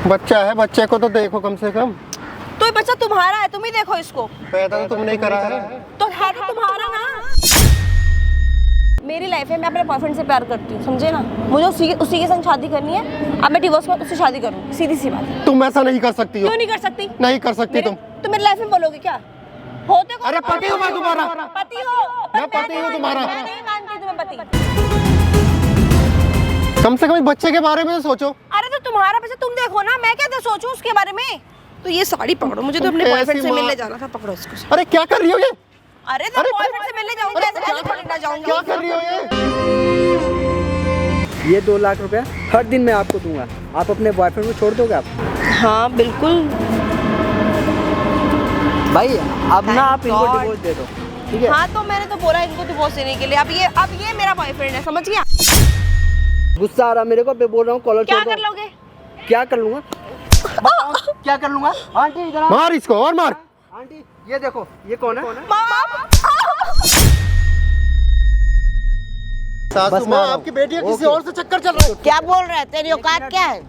बच्चा है, बच्चे को तो देखो कम से कम। तो ये बच्चा तुम्हारा है, तुम ही देखो इसको। पैदा तो तुमने करा है। तो है तो तुम्हारा ना। मेरी लाइफ है, मैं अपने बॉयफ्रेंड से प्यार करती हूँ, समझे ना। मुझे उसी के संग शादी करनी है। अब मैं डिवोर्स के बाद उससे शादी करूँ, सीधी सी बात है। तुम ऐसा नहीं कर सकती हो। क्यों नहीं कर सकती? नहीं कर सकती तुम। तुम मेरी लाइफ में बोलोगे क्या? होते को अरे पति हूँ मैं तुम्हारा। पति हो? मैं पति हूँ तुम्हारा। मैं नहीं मानती तुम्हें पति। कम से कम बच्चे के बारे में तो सोचो। अरे तो तुम्हारा बच्चा तुम देखो ना, मैं क्या सोचूं उसके बारे में। तो ये साड़ी पकड़ो, मुझे तो अपने बॉयफ्रेंड से मिलने जाना था। पकड़ो इसको। अरे क्या कर रही हो ये? अरे तो बॉयफ्रेंड से मिलने जाऊंगी, ऐसे थोड़ी ना जाऊंगी। क्या कर रही हो ये 2 लाख रुपया हर दिन मैं आपको दूंगा, आप अपने बॉयफ्रेंड को छोड़ दोगे आप? हाँ बिल्कुल भाई अब ना आप इनको डिवोर्स दे दो, ठीक है? हाँ तो मैंने तो बोला इनको डिवोर्स देने के लिए। अब ये मेरा बॉयफ्रेंड है, समझ गया? गुस्सा आ रहा मेरे को, मैं बोल रहा हूँ कॉलर छोड़ दो। क्या कर लोगे? क्या कर लूंगा? क्या कर लूंगा? आंटी इधर आओ। मार इसको और मार। आंटी ये देखो, ये कौन है? सासू माँ, आपकी बेटी किसी और से चक्कर चल रहा है। क्या बोल रहे हैं? तेरी औकात क्या है?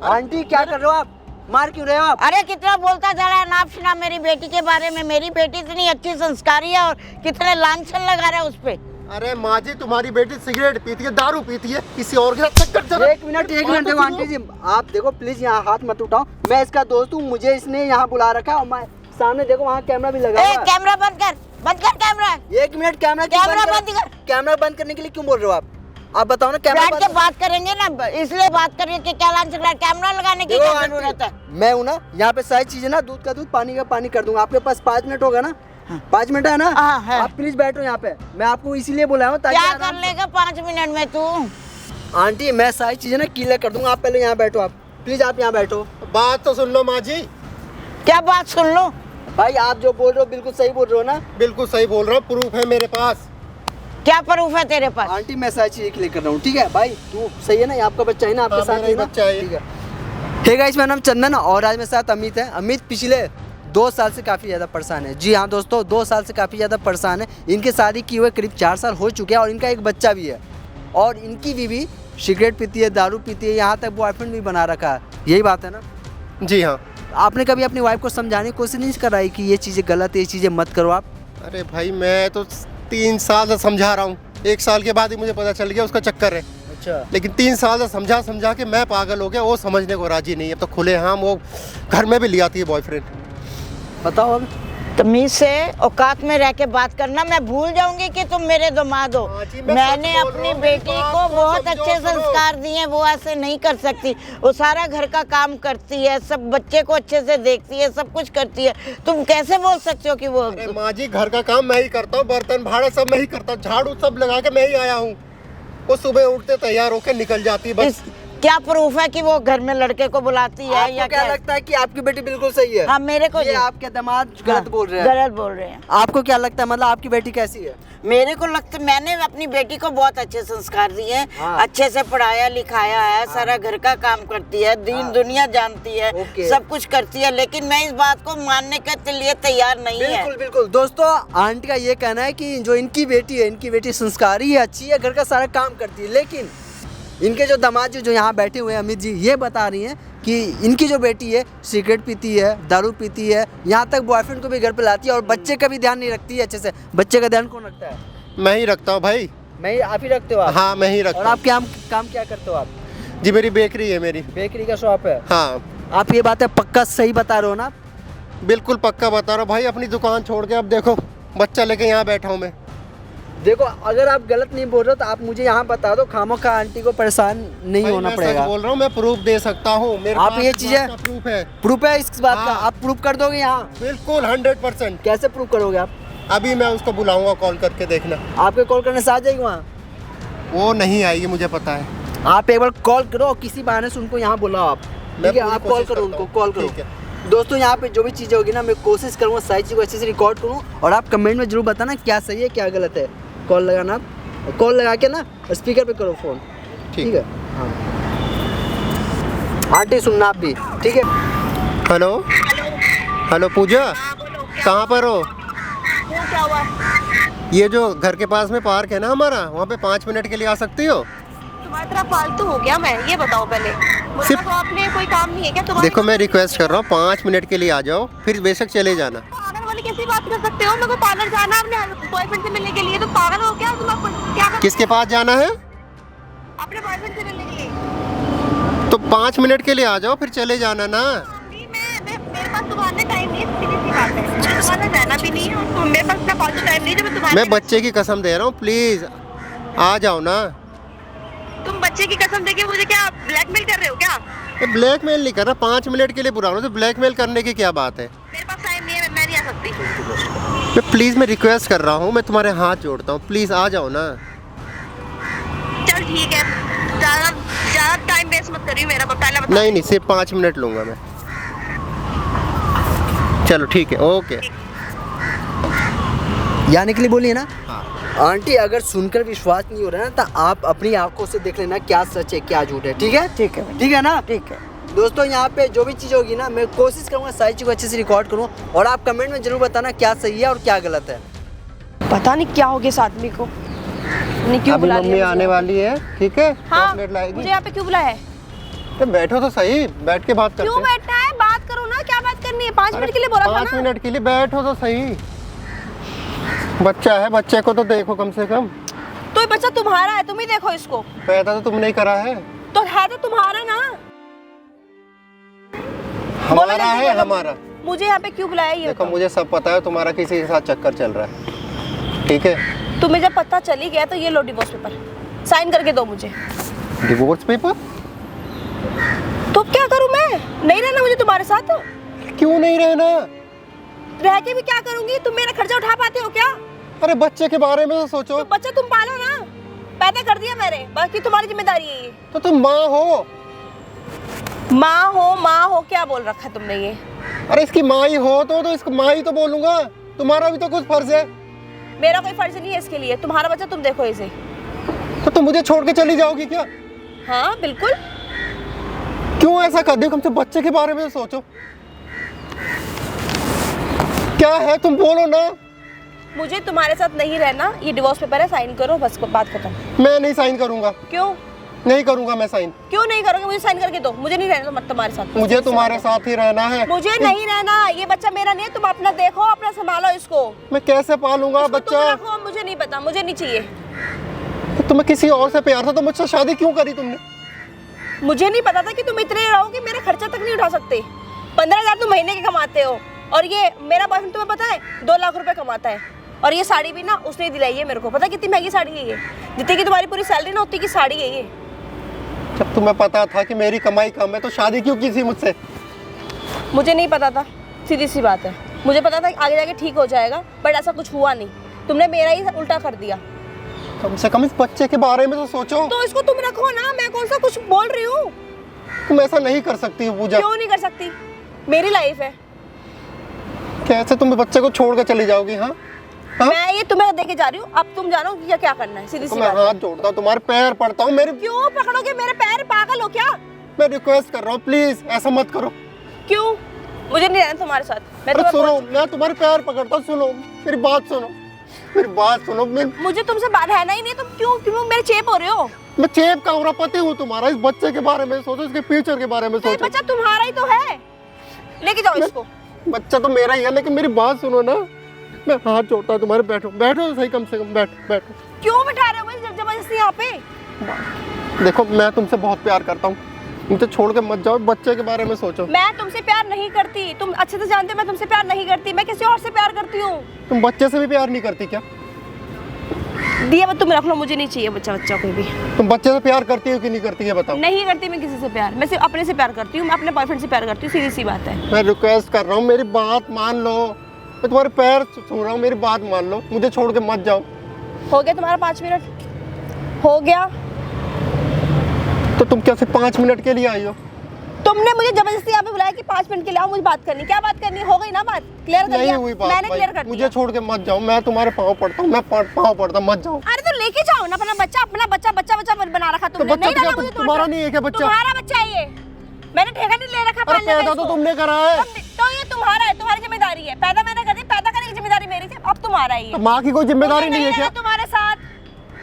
आंटी क्या कर रहे हो आप? मार क्यों रहे हो आप? अरे कितना बोलता जा रहा है नाप सुना मेरी बेटी के बारे में। मेरी बेटी इतनी अच्छी संस्कारी है और कितने लांछन लगा रहे हैं उस पे। अरे माँ जी, तुम्हारी बेटी सिगरेट पीती है, दारू पीती है, किसी और के साथ चक्कर चल रहा है। एक मिनट देखो आंटी जी, आप देखो प्लीज, यहाँ हाथ मत उठाओ। मैं इसका दोस्त हूँ, मुझे इसने यहाँ बुला रखा है और मैं सामने देखो वहाँ कैमरा भी लगा हुआ है। कैमरा बंद कर कैमरा। 1 मिनट, कैमरा बंद कर। कैमरा बंद करने के लिए क्यों बोल रहे हो आप बताओ ना। कैमरा बैठ के बात करेंगे ना, इसलिए बात करिए कि क्या लांछन लगा। कैमरा लगाने की क्या जरूरत है? मैं हूँ ना यहाँ पे, सारी चीजें ना, दूध का दूध पानी का पानी कर दूंगा। आपके पास 5 मिनट होगा ना? 5 मिनट है ना? हाँ, है। आप प्लीज बैठो यहाँ पे, मैं आपको इसीलिए बुलाया हूँ ताकि क्या कर लेगा 5 मिनट में तू? आंटी मैं सारी चीजें ना क्लियर कर दूंगा, आप पहले यहाँ बैठो। आप प्लीज आप यहाँ बैठो। बात तो सुन लो माँ जी। क्या बात सुन लो? भाई आप जो बोल रहे हो बिल्कुल सही बोल रहे हो ना? बिल्कुल सही बोल रहा हूँ, प्रूफ है मेरे पास। क्या प्रूफ है तेरे पास? आंटी मैं सारी चीजें क्लियर कर रहा हूँ, ठीक है? भाई तू सही है ना? ये आपका बच्चा है ना? आपके साथ ही ना? बच्चा है। ठीक है। हे गाइस, मेरा नाम चंदन और आज मेरे साथ अमित है। अमित पिछले 2 साल से काफ़ी ज़्यादा परेशान है। जी हाँ दोस्तों, 2 साल से काफ़ी ज़्यादा परेशान है। इनकी शादी की हुए करीब 4 साल हो चुके हैं और इनका एक बच्चा भी है। और इनकी बीवी सिगरेट पीती है, दारू पीती है, यहाँ तक बॉयफ्रेंड भी बना रखा है। यही बात है ना? जी हाँ। आपने कभी अपनी वाइफ को समझाने की कोशिश नहीं कराई कि ये चीज़ें गलत है, ये चीज़ें मत करो आप? अरे भाई मैं तो 3 साल से समझा रहा हूँ। 1 साल के बाद ही मुझे पता चल गया उसका चक्कर है। अच्छा। लेकिन 3 साल से समझा के मैं पागल हो गया। वो समझने को राजी नहीं है। तो खुले हाँ वो घर में भी ले आती है बॉयफ्रेंड। बताओ अब। तमीज से औकात में रह के बात करना। मैं भूल जाऊंगी कि तुम मेरे दामाद हो। मैंने अपनी बेटी को बहुत अच्छे संस्कार दिए, वो ऐसे नहीं कर सकती। वो सारा घर का काम करती है, सब बच्चे को अच्छे से देखती है, सब कुछ करती है। तुम कैसे बोल सकते हो कि वो? अरे माँ जी, घर का काम मैं ही करता हूँ, बर्तन भाड़े सब मैं ही करता हूँ, झाड़ू सब लगा के मैं ही आया हूँ। वो सुबह उठते तैयार होकर निकल जाती है बस। क्या प्रूफ है कि वो घर में लड़के को बुलाती है? या क्या लगता है कि आपकी बेटी बिल्कुल सही है? हाँ मेरे को ये आपके दामाद गलत बोल रहे हैं। गलत बोल रहे हैं। आपको क्या लगता है, मतलब आपकी बेटी कैसी है? मेरे को लगता है मैंने अपनी बेटी को बहुत अच्छे संस्कार दिए हैं। हाँ। अच्छे से पढ़ाया लिखाया है। हाँ। सारा घर का काम करती है, दीन हाँ। दुनिया जानती है। सब कुछ करती है। लेकिन मैं इस बात को मानने के लिए तैयार नहीं है। बिल्कुल बिल्कुल दोस्तों, आंटी का ये कहना है कि जो इनकी बेटी है, इनकी बेटी संस्कारी है, अच्छी है, घर का सारा काम करती है। लेकिन इनके जो दामाद जो यहाँ बैठे हुए हैं अमित जी, ये बता रही हैं कि इनकी जो बेटी है सिगरेट पीती है, दारू पीती है, यहाँ तक बॉयफ्रेंड को भी घर पे लाती है और बच्चे का भी ध्यान नहीं रखती है अच्छे से। बच्चे का ध्यान कौन रखता है? मैं ही रखता हूँ भाई। मैं ही, आप ही रखते हो आप? हाँ मैं ही रखता और हूँ। आप काम क्या करते हो आप? जी मेरी बेकरी है, मेरी बेकरी का शॉप है। हाँ। आप ये बात है पक्का सही बता रहे हो ना? बिल्कुल पक्का बता रहा हूँ भाई। अपनी दुकान छोड़ के अब देखो बच्चा लेके यहाँ बैठा हूँ मैं। देखो अगर आप गलत नहीं बोल रहे हो तो आप मुझे यहाँ बता दो, खामोखा आंटी को परेशान नहीं भाई होना मैं पड़ेगा। सच बोल रहा हूँ, मैं प्रूफ दे सकता हूँ। मेरे आप पास ये इस चीजें- बात का प्रूफ है। प्रूफ है इस बात का? हाँ। आप प्रूफ कर दोगे यहाँ? बिल्कुल 100%। कैसे प्रूफ करोगे आप? अभी मैं उसको बुलाऊंगा, कॉल करके देखना। आपके कॉल करने से आ जाएगी वहाँ? वो नहीं आएगी, मुझे पता है। आप एक बार कॉल करो, किसी बहाने से उनको यहाँ बुलाओ आप, ठीक है? आप कॉल करो उनको, कॉल करो। दोस्तों यहाँ पे जो भी चीज़ें होगी ना, मैं कोशिश करूँगा सारी चीज़ को अच्छे से रिकॉर्ड करूँ और आप कमेंट में जरूर बताना क्या सही है क्या गलत है। कॉल लगाना, आप कॉल लगा के ना स्पीकर पे करो फ़ोन, ठीक है? हाँ आंटी सुनना आप भी, ठीक है? हेलो हेलो पूजा, कहाँ पर हो? क्या हुआ? ये जो घर के पास में पार्क है ना हमारा, वहाँ पे 5 मिनट के लिए आ सकती हो? तुम्हारी तरह फालतू हो गया मैं? ये बताओ पहले। सिर्फ आपने कोई काम नहीं है क्या तुम्हारा? देखो मैं रिक्वेस्ट कर रहा हूँ 5 मिनट के लिए आ जाओ, फिर बेशक चले जाना। पागल वाली कैसी बात कर सकते हो? मेरे को पार्लर जाना है अपने बॉयफ्रेंड से मिलने के लिए, तो पागल हो क्या तुम? क्या किसके पास जाना है? अपने बॉयफ्रेंड से मिलने के लिए। तो 5 मिनट के लिए आ जाओ, फिर चले जाना ना। मेरे पास तुम्हारे टाइम नहीं, सीधी सी बात है। मुझे तुम्हारा रहना भी नहीं है और मेरे पास इतना फालतू टाइम नहीं है जो मैं तुम्हारे। मैं बच्चे की कसम दे रहा हूँ, प्लीज आ जाओ ना। तुम बच्चे की कसम देके मुझे क्या ब्लैकमेल कर रहे हो क्या? ब्लैकमेल नहीं कर रहा, 5 मिनट के लिए बुला रहा हूँ, तो ब्लैकमेल करने की क्या बात है? मेरे पास टाइम नहीं है, मैं नहीं आ सकती। मैं प्लीज मैं रिक्वेस्ट कर रहा हूँ, मैं तुम्हारे हाथ जोड़ता हूँ, प्लीज आ जाओ ना। चल ठीक है, ज़्यादा टाइम वेस्ट मत करिए मेरा, पहले बता। नहीं सिर्फ 5 मिनट लूँगा मैं। चलो ठीक है, ओके। यानी के लिए बोलिए ना। आंटी अगर सुनकर विश्वास नहीं हो रहा ना, तो आप अपनी आंखों से देख लेना क्या सच है क्या झूठ है। ठीक है? ठीक है, ठीक है ना? ठीक है। दोस्तों यहाँ पे जो भी चीज़ होगी ना, मैं कोशिश करूँगा सारी चीज़ को अच्छे से रिकॉर्ड करूँ, और आप कमेंट में जरूर बताना क्या सही है और क्या गलत है। पता नहीं क्या हो गया इस आदमी को, नहीं क्यों अभी बुला मम्मी लिया आने वाली है, ठीक है? हाँ, चॉकलेट लाएगी। मुझे यहाँ पे क्यों बुलाया है? तो बैठो तो सही, बैठ के बात करते क्यों हैं। बैठना है? बात करो ना, क्या बात करनी है? 5 मिनट के लिए बोला था 5 ना। मिनट के लिए बैठो तो सही। बच्चा है, बच्चे को तो देखो कम से कम। तो ये बच्चा तुम्हारा है, तुम ही देखो इसको। पैदा तो तुमने ही करा है। तो है तो तुम्हारा ना। हमारा जल्दी है, बोलो। हमारा। मुझे यहाँ पे क्यों बुलाया ये देखो बताओ। मुझे सब पता है, तुम्हारा किसी के साथ चक्कर चल रहा है, ठीक है? तुम्हें जब पता चल ही गया तो ये लो डिवोर्स पेपर, साइन करके दो मुझे। Divorce paper? तो क्या करूँ मैं? नहीं रहना मुझे तुम्हारे साथ। क्यों नहीं रहना? रह के भी क्या करूंगी? तुम मेरा खर्चा उठा पाते हो क्या? अरे बच्चे के बारे में तो सोचो। तो बच्चा तुम पालो ना, पैदा कर दिया मैंने, बाकी तुम्हारी जिम्मेदारी है ये। तो तुम माँ हो। माँ हो क्या बोल रखा है तुमने ये? अरे इसकी माँ ही हो तो इसको माँ ही तो बोलूंगा। तुम्हारा भी तो कुछ फर्ज है। मेरा कोई फर्ज नहीं है इसके लिए। तुम्हारा बच्चा तुम देखो इसे। तो तुम मुझे छोड़ के चली जाओगी क्या? हाँ बिल्कुल। क्यों ऐसा कर दियो? कम से बच्चे के बारे में तो सोचो। क्या है तुम बोलो ना। मुझे तुम्हारे साथ नहीं रहना, ये डिवोर्स पेपर है, साइन करो, बस बात खत्म। मैं नहीं साइन करूंगा। क्यों नहीं करूंगा मैं साइन। क्यों नहीं करोगे? मुझे साइन करके दो, मुझे नहीं रहना मत तुम्हारे साथ। मुझे तुम्हारे साथ ही रहना है। मुझे नहीं रहना, ये बच्चा मेरा नहीं है। तुम अपना देखो, अपना संभालो इसको। मैं कैसे पालूंगा इसको बच्चा? तुम रखो, मुझे नहीं पता, मुझे नहीं चाहिए। तो तुम्हें किसी और से प्यार था तो मुझसे शादी क्यों करी तुमने? मुझे नहीं पता था कि तुम इतने रहोगे, मेरा खर्चा तक नहीं उठा सकते। 15,000 तुम महीने के कमाते हो, और ये मेरा बॉयफ्रेंड तुम्हें पता है 2 लाख रुपए कमाता है। और ये साड़ी भी ना उसने दिलाई है मेरे को। पता कितनी महंगी साड़ी है ये? जितनी की तुम्हारी पूरी सैलरी ना उतनी की साड़ी है ये। जब तुम्हें पता था कि मेरी कमाई कम है तो शादी क्यों की थी मुझसे? मुझे नहीं पता था, सीधी सी बात है। मुझे पता था कि आगे जाके ठीक हो जाएगा, बट ऐसा कुछ हुआ नहीं। तुमने मेरा ही उल्टा कर दिया। कम से कम इस बच्चे के बारे में तो सोचो। तो इसको तुम रखो ना, मैं कौन सा कुछ बोल रही हूँ? तुम ऐसा नहीं कर सकती हो पूजा। क्यों नहीं कर सकती? मेरी लाइफ है। कैसे तुम बच्चे को छोड़ कर चली जाओगी? हाँ हाँ? मैं ये तुम्हें देके जा रही हूँ, अब तुम जानो कि क्या करना है। सीधी तो सी मैं बात है। हाथ जोड़ता हूँ, तुम्हारे पैर पड़ता हूँ। मेरे क्यों पकड़ोगे मेरे पैर? पागल हो क्या? मैं रिक्वेस्ट कर रहा हूँ, प्लीज ऐसा मत करो। क्यों? मुझे नहीं रहना तुम्हारे साथ। मैं अरे तुम्हें सुनो, मैं तुम्हारे पैर पकड़ता हूँ, सुनो मेरी बात सुनो, मेरी बात सुनो। मुझे तुमसे रहना ही नहीं। तुम क्यों मेरे चेप हो रहे हो? मैं चेप का उरा पति हूँ तुम्हारा। इस बच्चे के बारे में सोचो, इसके फ्यूचर के बारे में तो ये सोचो। बच्चा तुम्हारा ही तो है, लेके जाओ इसको। बच्चा तो मेरा ही है, लेकिन मेरी बात सुनो ना। मैं हाथ जोड़ता हूँ तुम्हारे, बैठो बैठो तो सही, कम से कम बैठो। क्यों बिठा रहे हो मुझे जबरदस्ती यहाँ पे? देखो मैं तुमसे बहुत प्यार करता हूँ, मुझे छोड़ के मत जाओ। बच्चे के बारे में सोचो। मैं तुमसे प्यार नहीं करती, तुम अच्छे से जानते हो। मैं तुमसे प्यार नहीं करती, मैं किसी और से प्यार करती हूँ। तुम बच्चे से भी प्यार नहीं करती क्या? दिया वो तुम रख लो, मुझे नहीं चाहिए बच्चा कोई भी। तुम बच्चे से प्यार करती हो कि नहीं करती है बताओ? नहीं करती मैं किसी से प्यार। मैं सिर्फ अपने से प्यार करती हूँ, मैं अपने बॉयफ्रेंड से प्यार करती हूँ, सीधी सी बात है। मैं रिक्वेस्ट कर रहा हूँ, मेरी बात मान लो। मैं तुम्हारे पैर छू रहा हूँ, मेरी बात मान लो, मुझे छोड़ के मत जाओ। हो गया तुम्हारा 5 मिनट? हो गया? तो तुम कैसे 5 मिनट के लिए आई हो? तुमने मुझे जबरदस्ती यहाँ पे बुलाया कि 5 मिनट के लिए आओ, मुझे बात करनी। क्या बात करनी? हो गई ना बात? क्लियर कर नहीं दिया हुई बात मैंने, भाई। क्लियर कर दिया। मुझे छोड़ के मत जाओ, मैं तुम्हारे पाँव पड़ता हूँ। मैं पाँव पड़ता, मत जाओ। अरे तो लेके जाओ ना अपना बच्चा बना रखा तुमने। बच्चा नहीं क्या डाला मुझे तुम्हारा नहीं है क्या बच्चा? तुम्हारा बच्चा है ये, मैंने ठेका नहीं ले रखा अरे पालने का पैदा तो इसको। तुमने करा है। तो ये तुम्हारा है, तुम्हारी जिम्मेदारी है। पैदा मैंने कर दी, पैदा करने की जिम्मेदारी मेरी थी, अब तुम्हारा ही तो है। माँ की कोई जिम्मेदारी मुझे नहीं है क्या? तुम्हारे साथ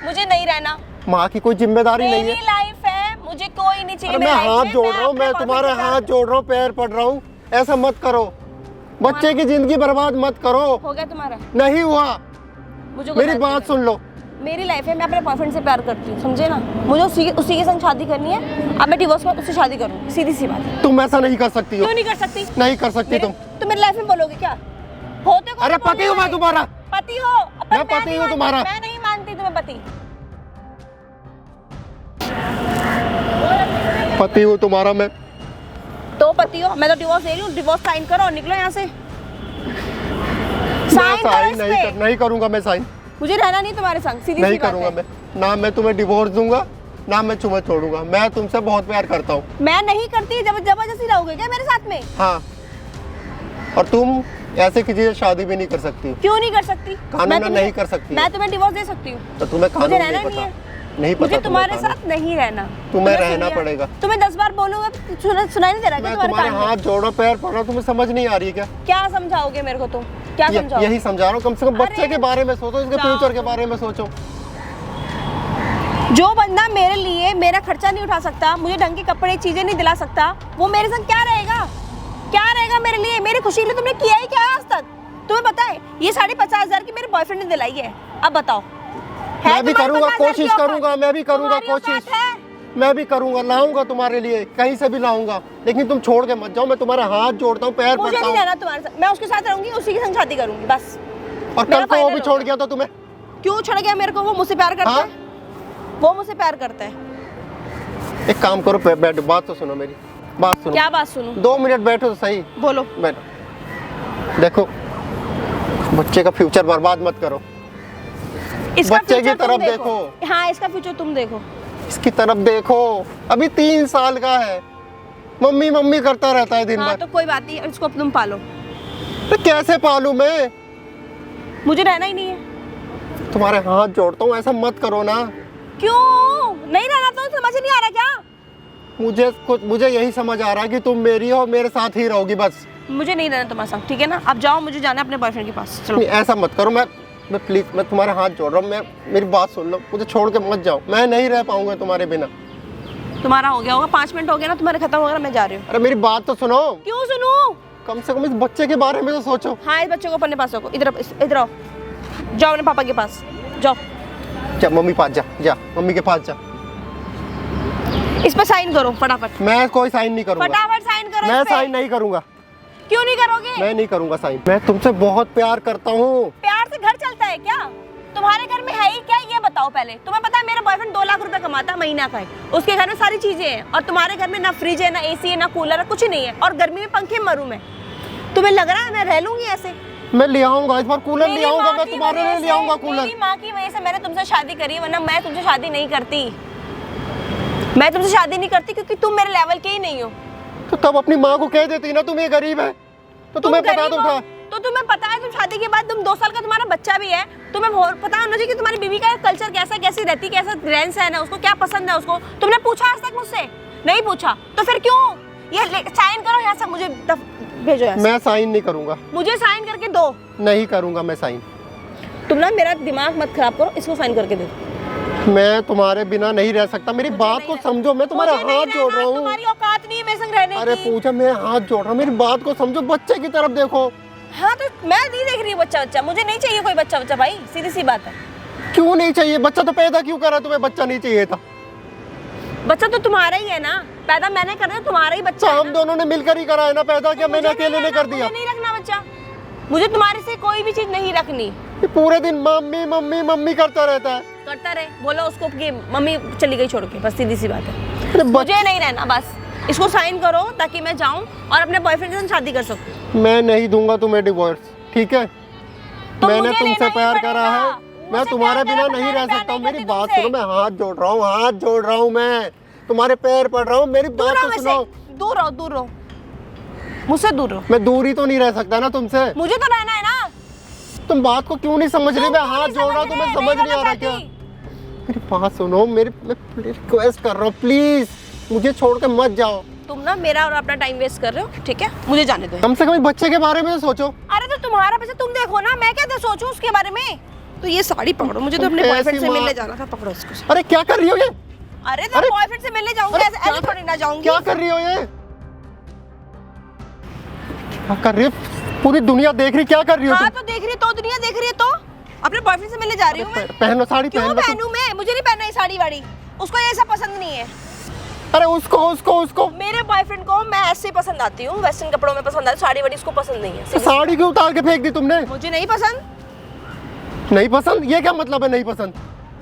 मुझे नहीं रहना। माँ की कोई जिम्मेदारी नहीं मेरी है? लाइफ है, मुझे कोई नहीं चाहिए अरे मैं मेरे life हाथ में, जोड़ रहा हूँ, अपने मैं boyfriend तुम्हारे के साथ- हाथ जोड़ रहा हूँ, पैर पड़ रहा हूँ, ऐसा मत करो। बच्चे की जिंदगी बर्बाद मत करो। हो गया तुम्हारा? नहीं हुआ। मुझे मेरी कोई बात सुन लो। मेरी लाइफ है, मैं अपने बॉयफ्रेंड से प्यार करती हूँ, समझे ना? मुझे उसी के संग शादी करनी है। अब मैं डिवोर्स के बाद उससे शादी करूँगी, सीधी सी बात है। तुम ऐसा नहीं कर सकती हो। क्यों नहीं कर सकती? नहीं कर सकती तुम। तुम मेरी लाइफ में बोलोगे क्या? होते कौन अरे बोलने पति हूँ मैं वाले? तुम्हारा। पति हो? मैं पति हूँ तुम्हारा। मैं नहीं मानती तुम्हें पति। पति हूँ तुम्हारा मैं। तो पति हो? मैं तो डिवोर्स दे रही हूँ, डिवोर्स साइन करो और निकलो यहाँ से। मैं साइन करो साइन इस नहीं पे। नहीं करूंगा मैं साइन। मुझे रहना नहीं तुम्हारे संग, सीधी नहीं सी बात करूंगा है। मैं। ना मैं तुम्हें डिवोर्स दूंगा, ना मैं तुम्हें छोड़ूंगा। मैं तुमसे बहुत प्यार करता हूँ। मैं नहीं करती, जबरदस्ती रहोगे क्या मेरे साथ में? हाँ, और तुम ऐसे किसी से शादी भी नहीं कर सकती। क्यों नहीं कर सकती? कानूनन मैं तुम्हें- नहीं कर सकती। मैं तुम्हें डिवोर्स दे सकती हूँ। तो तुम्हें कानून मुझे नहीं रहना पता। नहीं है। नहीं पता मुझे तुम्हारे कानून। साथ नहीं रहना। तुम्हें तुमने सुन रहना लिया? पड़ेगा। तुम्हें 10 बार बोलूंगा, सुनाई नहीं दे रहा क्या मैं तुम्हारे तुम्हारे कान में? हाथ जोड़ो, पैर पड़ो, तुम्हें समझ नहीं आ रही है क्या? क्या समझाओगे मेरे को तुम? क्या समझाओगे? यही समझा रहा हूँ। कम से कम बच्चे अरे, के बारे में सोचो, इसके जाओ। फ्यूचर के बारे में सोचो। जो बंदा मेरे लिए मेरा खर्चा नहीं उठा सकता, मुझे ढंग के कपड़े चीजें नहीं दिला सकता, वो मेरे संग क्या रहेगा? क्या रहेगा मेरे लिए? मेरी खुशी के लिए तुमने किया ही क्या आज तक? तुम्हें पता है ये 50,000 की मेरे बॉयफ्रेंड ने दिलाई है। अब बताओ, है मैं भी तुम्हारे करूंगा, 50,000 कोशिश की औकात? करूंगा, मैं भी करूंगा तुम्हारी औकात कोशिश। है? मैं भी करूंगा, लाऊंगा तुम्हारे लिए, कहीं से भी लाऊंगा। लेकिन तुम छोड़ के मत जाओ। मैं तुम्हारे हाथ जोड़ता हूँ, पैर मुझे पड़ता नहीं हूँ। रहना तुम्हारे साथ। मैं उसके साथ रहूंगी, उसी के संग शादी करूंगी बस। और मेरा कल को वो final भी हो छोड़ गया। गया तो तुम्हें? क्यों छोड़ गया मेरे को? वो मुझसे प्यार करता हाँ? है। वो मुझसे प्यार करता है। एक काम करो, बैठो, बात तो सुनो मेरी, बात सुनो। क्या बात सुनूं? 2 मिनट बैठो तो सही। बोलो। बैठो। देखो, बच्चे का फ्यूचर बर्बाद मत करो। इसका बच्चे की फ्यूचर तुम तरफ देखो। हाँ, इसका फ्यूचर तुम देखो। इसकी तरफ देखो, अभी 3 साल का है, मम्मी मम्मी करता रहता है दिन हाँ भर। तो कोई बात नहीं, इसको अब तुम पालो। तो कैसे पालूं मैं? मुझे रहना ही नहीं है। तुम्हारे हाथ जोड़ता हूँ, ऐसा मत करो ना। क्यों नहीं रहना? तो समझ नहीं आ रहा क्या? मुझे यही समझ आ रहा है कि तुम मेरी हो और मेरे साथ ही रहोगी बस। मुझे नहीं रहना तुम्हारे साथ, ठीक है ना? अब जाओ, मुझे जाना है अपने बॉयफ्रेंड के पास। चलो। नहीं, ऐसा मत करो। मैं प्लीज, मैं तुम्हारे हाथ जोड़ रहा हूँ। मेरी बात सुन लो, मुझे छोड़ के मत जाओ। मैं नहीं रह पाऊंगा तुम्हारे बिना। तुम्हारा हो गया होगा, 5 मिनट हो गया ना, तुम्हारे खत्म हो गया, मैं जा रही हूँ। अरे मेरी बात तो सुनो। क्यों सुनूं? कम से कम इस बच्चे के बारे में तो सोचो। हाँ, इस बच्चे को अपने पास रखो। इधर आओ, जाओ अपने पापा के पास जाओ। जा मम्मी पास जा मम्मी के पास जा। इस पे साइन करो फटाफट। मैं कोई साइन नहीं करूंगा। फटाफट साइन करो मैं इस पे। साइन नहीं करूंगा। क्यों नहीं करोगे? मैं नहीं करूंगा साइन। मैं तुमसे बहुत प्यार करता हूँ। प्यार से घर चलता है क्या? तुम्हारे घर में है ही क्या, ये बताओ पहले। तुम्हें पता है मेरा बॉयफ्रेंड 2 लाख रुपए कमाता है महीना का है, उसके घर में सारी चीजें हैं, और तुम्हारे घर में ना फ्रिज है, ना एसी है, ना कूलर है, कुछ ही नहीं है, और गर्मी में पंखे में मरूं मैं। तुम्हें लग रहा है मैं रह लूंगी ऐसे? मैं ले आऊंगा, इस बार कूलर ले मेरी आऊंगा। माँ मैं की तुम्हारे वजह लिए ले से- आऊंगा कूलर। मेरी माँ की वजह से मैंने तुमसे शादी करी, वरना मैं तुमसे शादी नहीं करती। मैं तुमसे शादी नहीं करती क्योंकि तुम मेरे लेवल के ही नहीं हो। तो तब अपनी माँ को कह देती ना तुम ये गरीब है, तो तुम्हें पता गरीब तो हो, था। तो तुम्हें पता है, तुम शादी के बाद तुम 2 साल का तुम्हारा बच्चा भी है, तुम्हें बहुत पता होना चाहिए कि तुम्हारी बीवी का कल्चर कैसा, कैसी रहती, कैसा रहन सहन है, उसको क्या पसंद है, उसको तुमने पूछा आज तक मुझसे? नहीं पूछा, तो फिर क्यों? ये साइन करो यहाँ से, मुझे भेजो यहाँ से। मैं साइन नहीं करूंगा। मुझे साइन करके दो। नहीं करूंगा मैं साइन। तुम ना मेरा दिमाग मत खराब करो, इसको साइन करके दे। मैं तुम्हारे बिना नहीं रह सकता। मेरी बात को समझो। मैं तुम्हारे मुझे नहीं हाथ जोड़ रहना, रहा हूँ। तुम्हारी औकात नहीं है मेरे संग रहने अरे की। पूछा, मैं हाथ जोड़ रहा हूँ। मेरी बात को समझो, बच्चे की तरफ देखो। हाँ तो मैं नहीं देख रही हूँ बच्चा, मुझे नहीं चाहिए कोई बच्चा भाई, सीधी सी बात है। क्यों नहीं चाहिए? बच्चा तो पैदा क्यों करा? तुम्हें बच्चा नहीं चाहिए था? बच्चा तो तुम्हारा ही है ना, पैदा मैंने कर दिया, तुम्हारा ही तो बच्चा है हम ना। दोनों ने मिलकर ही करा है ना पैदा, क्या मैंने मुझे अकेले नहीं ने कर रखना, दिया? मुझे नहीं रखना बच्चा, मुझे तुम्हारे से कोई भी चीज नहीं रखनी। ये पूरे दिन मम्मी मम्मी मम्मी करता रहता है। करता रहे, बोलो उसको कि मम्मी चली गई छोड़ के, बस सीधी सी बात है। अरे मुझे नहीं रहना, बस इसको साइन करो ताकि मैं जाऊं और अपने बॉयफ्रेंड के साथ शादी कर सकूं। मैं नहीं दूंगा तुम्हें डिवोर्स, ठीक है? तो मैंने मुझे तुमसे लेना ही प्यार करा पड़ेगा। है। मैं मुझसे तुम्हारे प्यार बिना करा, नहीं रह मैं सकता हूँ। प्यार मेरी नहीं बात करती सुनो। मैं हाथ जोड़ रहा हूँ, हाथ जोड़ रहा हूँ। मैं तुम्हारे पैर पड़ रहा हूँ। मेरी दूर बात रहो तो वैसे, सुनो। दूर रहो, दूर रहो, मुझसे दूर रहो। मैं दूरी तो नहीं रह सकता ना तुमसे। मुझे तो रहना है ना। तुम बात को क्यों नहीं समझ रही? मैं हाथ जोड़ रहा हूँ, तुम्हें समझ नहीं आ रहा क्या? मेरी बात सुनो, मैं रिक्वेस्ट कर रहा हूँ, प्लीज मुझे छोड़ के मत जाओ। तुम ना मेरा और अपना टाइम वेस्ट कर रहे हो, ठीक है? मुझे जाने दो। कम से कम बच्चे के बारे में तो सोचो। अरे तो तुम्हारा पैसा तुम देखो ना, मैं क्या सोचूं उसके बारे में? तो ये साड़ी पकड़ो, मुझे तो अपने ऐसी बॉयफ्रेंड से माँ- मिलने जाना था, पकड़ो इसको। अरे क्या कर रही हो ये? अरे तो बॉयफ्रेंड से मिलने जाऊंगी, ऐसे ऐसे थोड़ी ना जाऊंगी। क्या कर रही हो ये? क्या कर रही हो? पूरी दुनिया देख रही, क्या कर रही हो हाँ तुम? तो देख रही है तो, दुनिया देख रही है तो। अपने बॉयफ्रेंड से मिलने जा रही हूँ मैं। पहनो साड़ी, क्यों पहन लो तुम। पहनूं मैं? मुझे नहीं पहनना ये साड़ी वाड़ी, उसको ये सब पसंद नहीं है। अरे उसको उसको उसको मेरे बॉयफ्रेंड को मैं ऐसे ही पसंद आती हूँ, वेस्टर्न कपड़ों में पसंद आती, साड़ी वाड़ी उसको पसंद नहीं है। साड़ी क्यों उतार के फेंक दी तुमने? मुझे नहीं पसंद। नहीं पसंद? ये क्या मतलब है नहीं पसंद?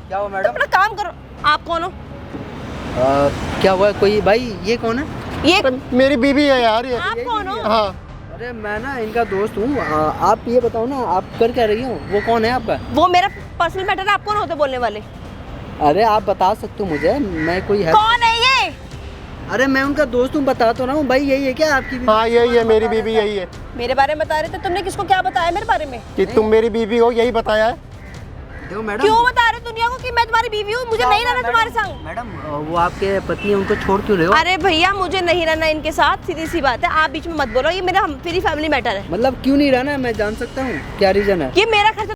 क्या हुआ तो मैडम? अपना काम करो। आप कौन हो? क्या हुआ? कोई भाई ये कौन है? ये अरे मेरी बीवी है यार ये। आप कौन हो? हाँ अरे मैं ना इनका दोस्त हूँ। आप ये बताओ ना, आप कर क्या रही हो? वो कौन है आपका? वो मेरा पर्सनल मैटर है, आप कौन होते बोलने वाले? अरे आप बता सकते हो मुझे, मैं कोई है? कौन है ये? अरे मैं उनका दोस्त हूँ, बता तो रहा हूँ। भाई यही है क्या आपकी बीवी? हाँ यही है मेरी बीवी, यही है। मेरे बारे में बता रहे थे, तुमने किसको क्या बताया मेरे बारे में? कि तुम मेरी बीवी हो, यही बताया है। देखो मैडम, क्यों बता रहे दुनिया को कि मैं तुम्हारी बीवी हूँ? मुझे नहीं रहना तुम्हारे संग। मैडम वो आपके पत्नी है, उनको छोड़ क्यों रहे हो? अरे भैया मुझे नहीं रहना इनके साथ, सीधी सी बात है। आप बीच में मत बोलो, ये मेरा मेरी फैमिली मैटर है। मतलब क्यों नहीं रहना है? मैं जान सकता हूँ क्या रीजन है? ये मेरा खर्चा